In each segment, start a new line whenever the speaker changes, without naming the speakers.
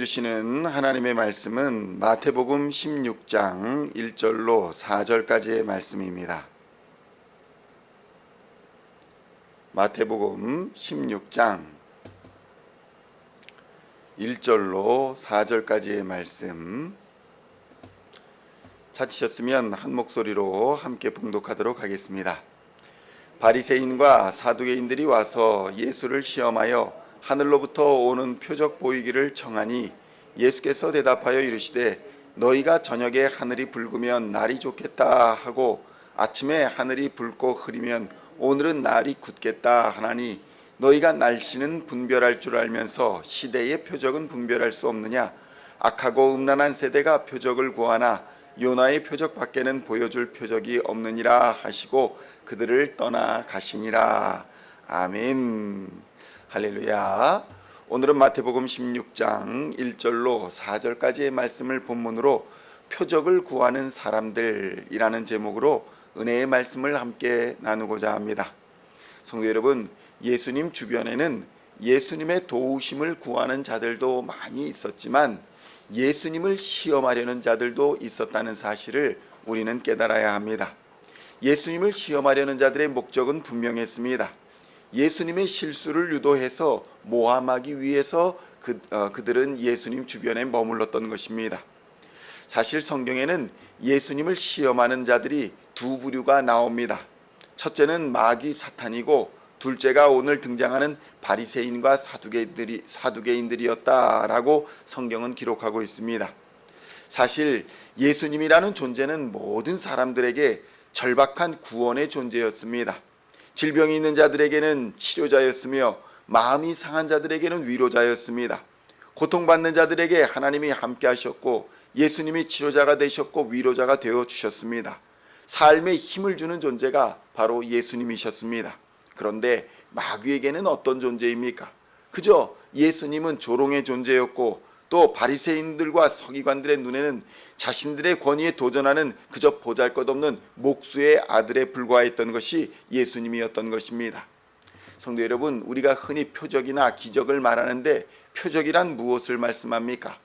주시는 하나님의 말씀은 마태복음 16장 1절로 4절까지의 말씀입니다. 마태복음 16장 1절로 4절까지의 말씀 찾으셨으면 한 목소리로 함께 봉독하도록 하겠습니다. 바리새인과 사두개인들이 와서 예수를 시험하여 하늘로부터 오는 표적 보이기를 청하니 예수께서 대답하여 이르시되 너희가 저녁에 하늘이 붉으면 날이 좋겠다 하고 아침에 하늘이 붉고 흐리면 오늘은 날이 굳겠다 하나니 너희가 날씨는 분별할 줄 알면서 시대의 표적은 분별할 수 없느냐. 악하고 음란한 세대가 표적을 구하나 요나의 표적 밖에는 보여줄 표적이 없느니라 하시고 그들을 떠나 가시니라. 아멘. 할렐루야. 오늘은 마태복음 16장 1절로 4절까지의 말씀을 본문으로 표적을 구하는 사람들이라는 제목으로 은혜의 말씀을 함께 나누고자 합니다. 성도 여러분, 예수님 주변에는 예수님의 도우심을 구하는 자들도 많이 있었지만 예수님을 시험하려는 자들도 있었다는 사실을 우리는 깨달아야 합니다. 예수님을 시험하려는 자들의 목적은 분명했습니다. 예수님의 실수를 유도해서 모함하기 위해서 그들은 예수님 주변에 머물렀던 것입니다. 사실 성경에는 예수님을 시험하는 자들이 두 부류가 나옵니다. 첫째는 마귀 사탄이고 둘째가 오늘 등장하는 바리새인과 사두개인들이었다라고 성경은 기록하고 있습니다. 사실 예수님이라는 존재는 모든 사람들에게 절박한 구원의 존재였습니다. 질병이 있는 자들에게는 치료자였으며 마음이 상한 자들에게는 위로자였습니다. 고통받는 자들에게 하나님이 함께 하셨고 예수님이 치료자가 되셨고 위로자가 되어주셨습니다. 삶에 힘을 주는 존재가 바로 예수님이셨습니다. 그런데 마귀에게는 어떤 존재입니까? 그저 예수님은 조롱의 존재였고 또 바리새인들과 서기관들의 눈에는 자신들의 권위에 도전하는 그저 보잘것없는 목수의 아들에 불과했던 것이 예수님이었던 것입니다. 성도 여러분, 우리가 흔히 표적이나 기적을 말하는데 표적이란 무엇을 말씀합니까?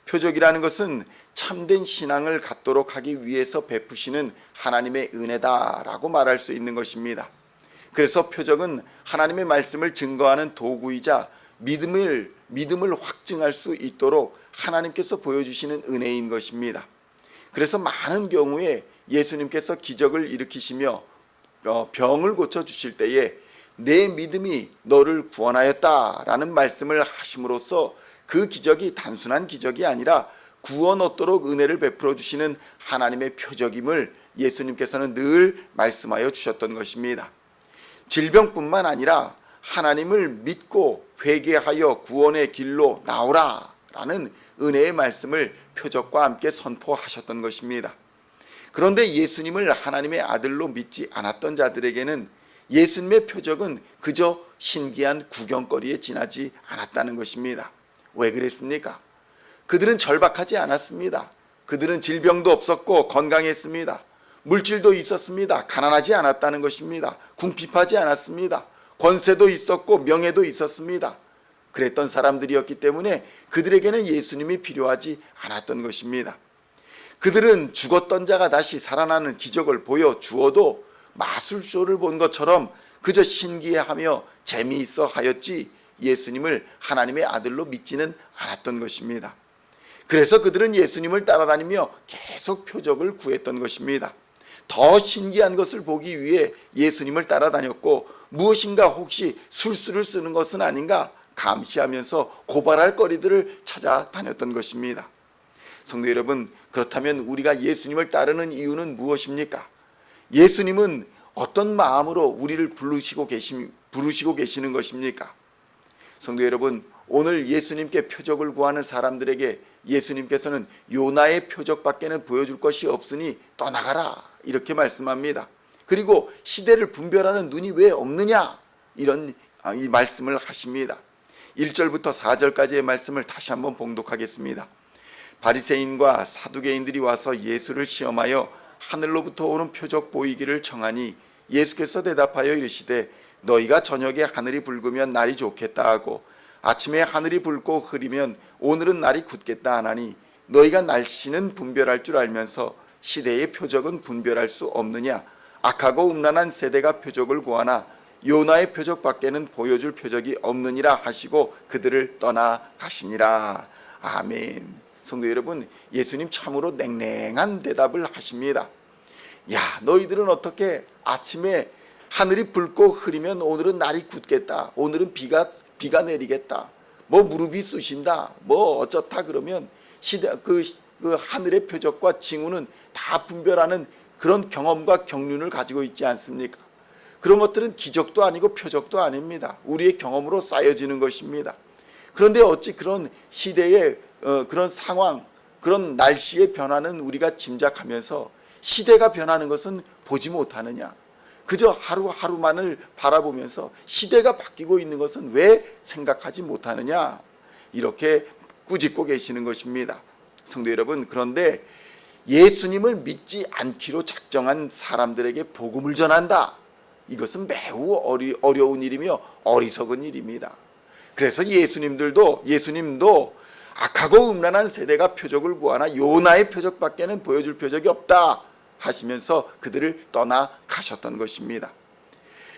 표적이라는 것은 참된 신앙을 갖도록 하기 위해서 베푸시는 하나님의 은혜다라고 말할 수 있는 것입니다. 그래서 표적은 하나님의 말씀을 증거하는 도구이자 믿음을 확증할 수 있도록 하나님께서 보여주시는 은혜인 것입니다. 그래서 많은 경우에 예수님께서 기적을 일으키시며 병을 고쳐주실 때에 내 믿음이 너를 구원하였다라는 말씀을 하심으로써 그 기적이 단순한 기적이 아니라 구원 얻도록 은혜를 베풀어 주시는 하나님의 표적임을 예수님께서는 늘 말씀하여 주셨던 것입니다. 질병뿐만 아니라 하나님을 믿고 회개하여 구원의 길로 나오라 라는 은혜의 말씀을 표적과 함께 선포하셨던 것입니다. 그런데 예수님을 하나님의 아들로 믿지 않았던 자들에게는 예수님의 표적은 그저 신기한 구경거리에 지나지 않았다는 것입니다. 왜 그랬습니까? 그들은 절박하지 않았습니다. 그들은 질병도 없었고 건강했습니다. 물질도 있었습니다. 가난하지 않았다는 것입니다. 궁핍하지 않았습니다. 권세도 있었고 명예도 있었습니다. 그랬던 사람들이었기 때문에 그들에게는 예수님이 필요하지 않았던 것입니다. 그들은 죽었던 자가 다시 살아나는 기적을 보여주어도 마술쇼를 본 것처럼 그저 신기해하며 재미있어 하였지 예수님을 하나님의 아들로 믿지는 않았던 것입니다. 그래서 그들은 예수님을 따라다니며 계속 표적을 구했던 것입니다. 더 신기한 것을 보기 위해 예수님을 따라다녔고 무엇인가 혹시 술수를 쓰는 것은 아닌가 감시하면서 고발할 거리들을 찾아다녔던 것입니다. 성도 여러분, 그렇다면 우리가 예수님을 따르는 이유는 무엇입니까? 예수님은 어떤 마음으로 우리를 부르시고 계시는 것입니까? 성도 여러분, 오늘 예수님께 표적을 구하는 사람들에게 예수님께서는 요나의 표적밖에는 보여줄 것이 없으니 떠나가라 이렇게 말씀합니다. 그리고 시대를 분별하는 눈이 왜 없느냐 이런 이 말씀을 하십니다. 1절부터 4절까지의 말씀을 다시 한번 봉독하겠습니다. 바리새인과 사두개인들이 와서 예수를 시험하여 하늘로부터 오는 표적 보이기를 청하니 예수께서 대답하여 이르시되 너희가 저녁에 하늘이 붉으면 날이 좋겠다 하고 아침에 하늘이 붉고 흐리면 오늘은 날이 굳겠다 하나니 너희가 날씨는 분별할 줄 알면서 시대의 표적은 분별할 수 없느냐. 악하고 음란한 세대가 표적을 구하나 요나의 표적밖에는 보여줄 표적이 없느니라 하시고 그들을 떠나 가시니라. 아멘. 성도 여러분, 예수님 참으로 냉랭한 대답을 하십니다. 야, 너희들은 어떻게 아침에 하늘이 붉고 흐리면 오늘은 날이 굳겠다, 오늘은 비가 내리겠다, 뭐 무릎이 쑤신다, 뭐 어쩌다 그러면 시대 그 하늘의 표적과 징후는 다 분별하는 그런 경험과 경륜을 가지고 있지 않습니까? 그런 것들은 기적도 아니고 표적도 아닙니다. 우리의 경험으로 쌓여지는 것입니다. 그런데 어찌 그런 시대의 그런 상황, 그런 날씨의 변화는 우리가 짐작하면서 시대가 변하는 것은 보지 못하느냐? 그저 하루하루만을 바라보면서 시대가 바뀌고 있는 것은 왜 생각하지 못하느냐? 이렇게 꾸짖고 계시는 것입니다. 성도 여러분, 그런데 예수님을 믿지 않기로 작정한 사람들에게 복음을 전한다. 이것은 매우 어려운 일이며 어리석은 일입니다. 그래서 예수님도 악하고 음란한 세대가 표적을 구하나 요나의 표적밖에는 보여줄 표적이 없다 하시면서 그들을 떠나 가셨던 것입니다.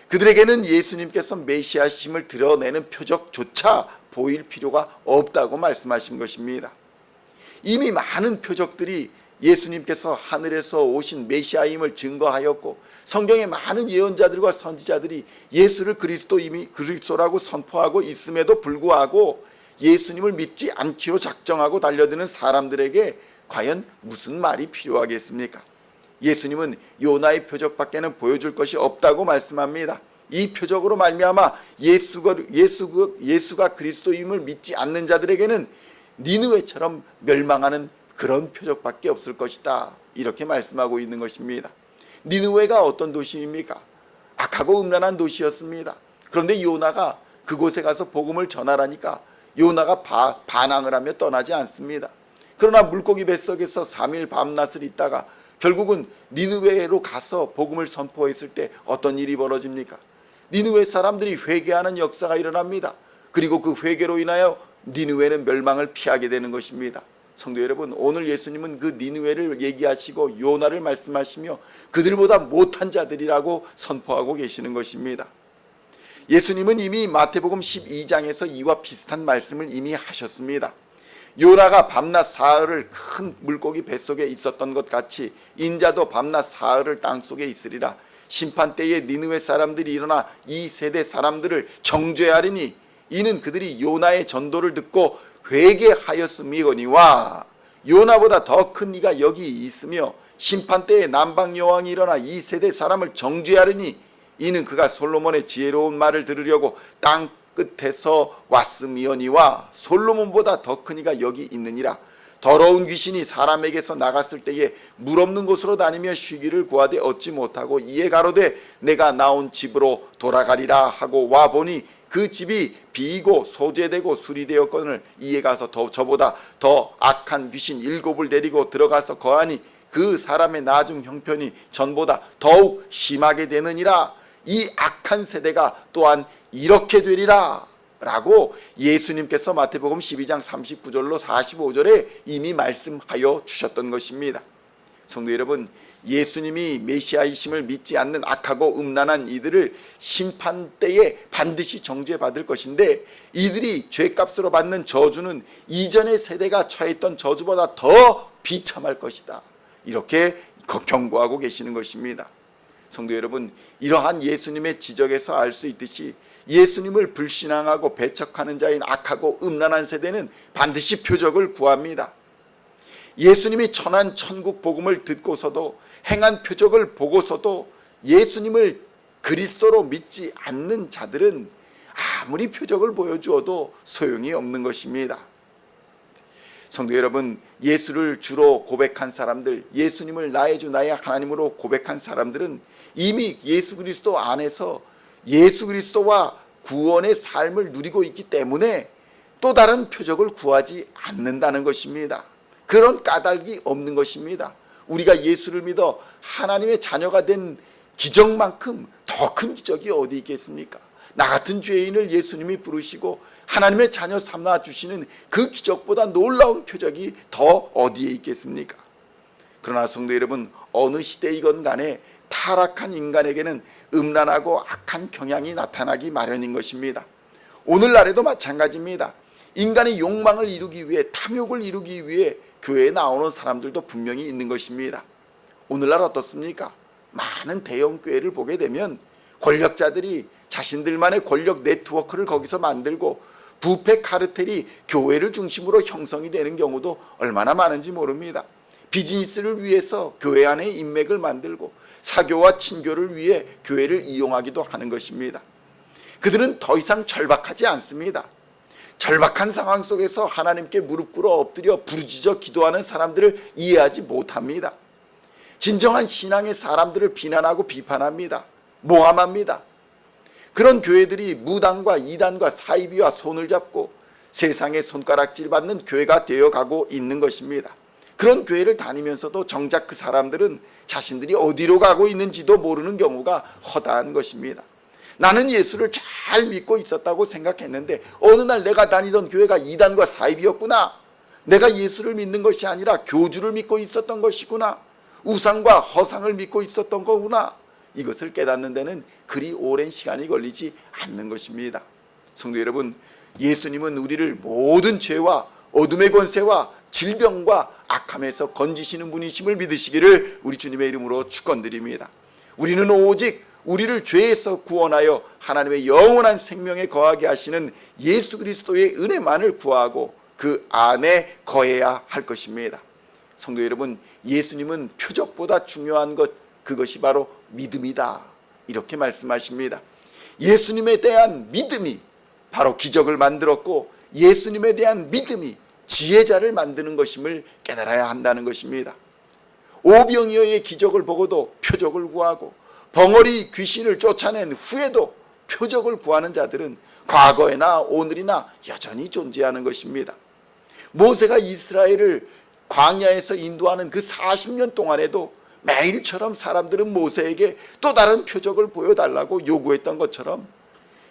그들에게는 예수님께서 메시아심을 드러내는 표적조차 보일 필요가 없다고 말씀하신 것입니다. 이미 많은 표적들이 예수님께서 하늘에서 오신 메시아임을 증거하였고 성경의 많은 예언자들과 선지자들이 예수를 그리스도라고 선포하고 있음에도 불구하고 예수님을 믿지 않기로 작정하고 달려드는 사람들에게 과연 무슨 말이 필요하겠습니까? 예수님은 요나의 표적밖에는 보여줄 것이 없다고 말씀합니다. 이 표적으로 말미암아 예수가 그리스도임을 믿지 않는 자들에게는 니느웨처럼 멸망하는 그런 표적밖에 없을 것이다. 이렇게 말씀하고 있는 것입니다. 니느웨가 어떤 도시입니까? 악하고 음란한 도시였습니다. 그런데 요나가 그곳에 가서 복음을 전하라니까 요나가 반항을 하며 떠나지 않습니다. 그러나 물고기 뱃속에서 3일 밤낮을 있다가 결국은 니느웨로 가서 복음을 선포했을 때 어떤 일이 벌어집니까? 니느웨 사람들이 회개하는 역사가 일어납니다. 그리고 그 회개로 인하여 니느웨는 멸망을 피하게 되는 것입니다. 성도 여러분, 오늘 예수님은 그 니느웨를 얘기하시고 요나를 말씀하시며 그들보다 못한 자들이라고 선포하고 계시는 것입니다. 예수님은 이미 마태복음 12장에서 이와 비슷한 말씀을 이미 하셨습니다. 요나가 밤낮 사흘을 큰 물고기 뱃속에 있었던 것 같이 인자도 밤낮 사흘을 땅속에 있으리라. 심판때에 니느웨 사람들이 일어나 이 세대 사람들을 정죄하리니 이는 그들이 요나의 전도를 듣고 회개하였음이거니와 요나보다 더 큰 이가 여기 있으며 심판때에 남방 여왕이 일어나 이 세대 사람을 정죄하리니 이는 그가 솔로몬의 지혜로운 말을 들으려고 땅 끝에서 왔음이거니와 솔로몬보다 더 큰 이가 여기 있느니라. 더러운 귀신이 사람에게서 나갔을 때에 물 없는 곳으로 다니며 쉬기를 구하되 얻지 못하고 이에 가로되 내가 나온 집으로 돌아가리라 하고 와보니 그 집이 비이고 소재되고 수리되었거늘 이에 가서 저보다 더 악한 귀신 7을 데리고 들어가서 거하니 그 사람의 나중 형편이 전보다 더욱 심하게 되느니라. 이 악한 세대가 또한 이렇게 되리라 라고 예수님께서 마태복음 12장 39절로 45절에 이미 말씀하여 주셨던 것입니다. 성도 여러분, 예수님이 메시아이심을 믿지 않는 악하고 음란한 이들을 심판 때에 반드시 정죄받을 것인데 이들이 죄값으로 받는 저주는 이전의 세대가 처했던 저주보다 더 비참할 것이다. 이렇게 경고하고 계시는 것입니다. 성도 여러분, 이러한 예수님의 지적에서 알 수 있듯이 예수님을 불신앙하고 배척하는 자인 악하고 음란한 세대는 반드시 표적을 구합니다. 예수님이 전한 천국 복음을 듣고서도 행한 표적을 보고서도 예수님을 그리스도로 믿지 않는 자들은 아무리 표적을 보여주어도 소용이 없는 것입니다. 성도 여러분, 예수를 주로 고백한 사람들, 예수님을 나의 주 나의 하나님으로 고백한 사람들은 이미 예수 그리스도 안에서 예수 그리스도와 구원의 삶을 누리고 있기 때문에 또 다른 표적을 구하지 않는다는 것입니다. 그런 까닭이 없는 것입니다. 우리가 예수를 믿어 하나님의 자녀가 된 기적만큼 더 큰 기적이 어디 있겠습니까? 나 같은 죄인을 예수님이 부르시고 하나님의 자녀 삼아 주시는 그 기적보다 놀라운 표적이 더 어디에 있겠습니까? 그러나 성도 여러분, 어느 시대이건 간에 타락한 인간에게는 음란하고 악한 경향이 나타나기 마련인 것입니다. 오늘날에도 마찬가지입니다. 인간의 욕망을 이루기 위해, 탐욕을 이루기 위해 교회에 나오는 사람들도 분명히 있는 것입니다. 오늘날 어떻습니까? 많은 대형 교회를 보게 되면 권력자들이 자신들만의 권력 네트워크를 거기서 만들고 부패 카르텔이 교회를 중심으로 형성이 되는 경우도 얼마나 많은지 모릅니다. 비즈니스를 위해서 교회 안에 인맥을 만들고 사교와 친교를 위해 교회를 이용하기도 하는 것입니다. 그들은 더 이상 절박하지 않습니다. 절박한 상황 속에서 하나님께 무릎 꿇어 엎드려 부르짖어 기도하는 사람들을 이해하지 못합니다. 진정한 신앙의 사람들을 비난하고 비판합니다. 모함합니다. 그런 교회들이 무당과 이단과 사이비와 손을 잡고 세상의 손가락질 받는 교회가 되어가고 있는 것입니다. 그런 교회를 다니면서도 정작 그 사람들은 자신들이 어디로 가고 있는지도 모르는 경우가 허다한 것입니다. 나는 예수를 잘 믿고 있었다고 생각했는데 어느 날 내가 다니던 교회가 이단과 사이비였구나. 내가 예수를 믿는 것이 아니라 교주를 믿고 있었던 것이구나. 우상과 허상을 믿고 있었던 거구나. 이것을 깨닫는 데는 그리 오랜 시간이 걸리지 않는 것입니다. 성도 여러분, 예수님은 우리를 모든 죄와 어둠의 권세와 질병과 악함에서 건지시는 분이심을 믿으시기를 우리 주님의 이름으로 축원드립니다. 우리는 오직 우리를 죄에서 구원하여 하나님의 영원한 생명에 거하게 하시는 예수 그리스도의 은혜만을 구하고 그 안에 거해야 할 것입니다. 성도 여러분, 예수님은 표적보다 중요한 것, 그것이 바로 믿음이다, 이렇게 말씀하십니다. 예수님에 대한 믿음이 바로 기적을 만들었고 예수님에 대한 믿음이 지혜자를 만드는 것임을 깨달아야 한다는 것입니다. 오병이어의 기적을 보고도 표적을 구하고 벙어리 귀신을 쫓아낸 후에도 표적을 구하는 자들은 과거에나 오늘이나 여전히 존재하는 것입니다. 모세가 이스라엘을 광야에서 인도하는 그 40년 동안에도 매일처럼 사람들은 모세에게 또 다른 표적을 보여달라고 요구했던 것처럼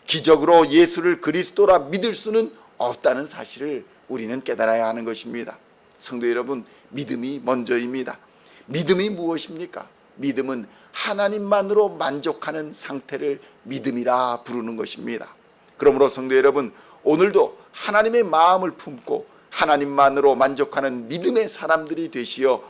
기적으로 예수를 그리스도라 믿을 수는 없다는 사실을 우리는 깨달아야 하는 것입니다. 성도 여러분, 믿음이 먼저입니다. 믿음이 무엇입니까? 믿음은 하나님만으로 만족하는 상태를 믿음이라 부르는 것입니다. 그러므로 성도 여러분, 오늘도 하나님의 마음을 품고 하나님만으로 만족하는 믿음의 사람들이 되시어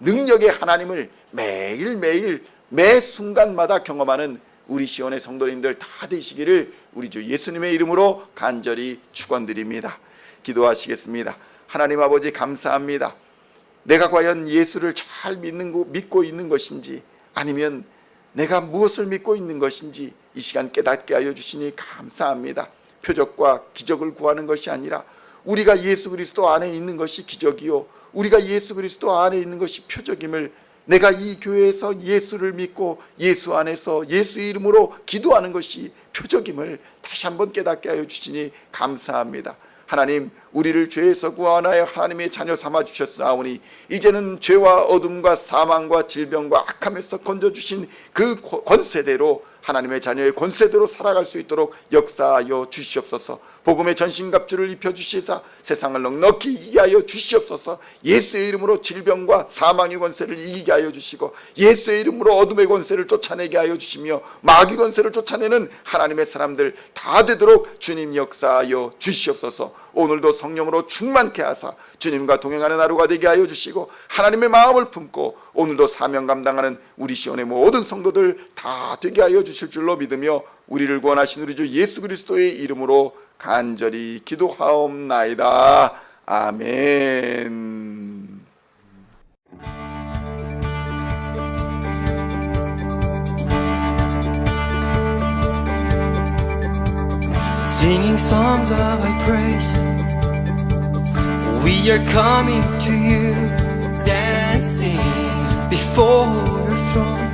능력의 하나님을 매일매일 매 순간마다 경험하는 우리 시온의 성도님들 다 되시기를 우리 주 예수님의 이름으로 간절히 축원드립니다. 기도하시겠습니다. 하나님 아버지, 감사합니다. 내가 과연 예수를 잘 믿고 있는 것인지 아니면 내가 무엇을 믿고 있는 것인지 이 시간 깨닫게 하여 주시니 감사합니다. 표적과 기적을 구하는 것이 아니라 우리가 예수 그리스도 안에 있는 것이 기적이요 우리가 예수 그리스도 안에 있는 것이 표적임을, 내가 이 교회에서 예수를 믿고 예수 안에서 예수 이름으로 기도하는 것이 표적임을 다시 한번 깨닫게 하여 주시니 감사합니다. 하나님, 우리를 죄에서 구원하여 하나님의 자녀 삼아 주셨사오니 이제는 죄와 어둠과 사망과 질병과 악함에서 건져주신 그 권세대로 하나님의 자녀의 권세대로 살아갈 수 있도록 역사하여 주시옵소서. 복음의 전신갑주를 입혀주시사 세상을 넉넉히 이기게 하여 주시옵소서. 예수의 이름으로 질병과 사망의 권세를 이기게 하여 주시고 예수의 이름으로 어둠의 권세를 쫓아내게 하여 주시며 마귀 권세를 쫓아내는 하나님의 사람들 다 되도록 주님 역사하여 주시옵소서. 오늘도 성령으로 충만케 하사 주님과 동행하는 하루가 되게 하여 주시고 하나님의 마음을 품고 오늘도 사명 감당하는 우리 시온의 모든 성도들 다 되게 하여 주실 줄로 믿으며 우리를 구원하신 우리 주 예수 그리스도의 이름으로 간절히 기도하옵나이다. 아멘.
Singing songs of thy praise, we are coming to you, dancing before your throne.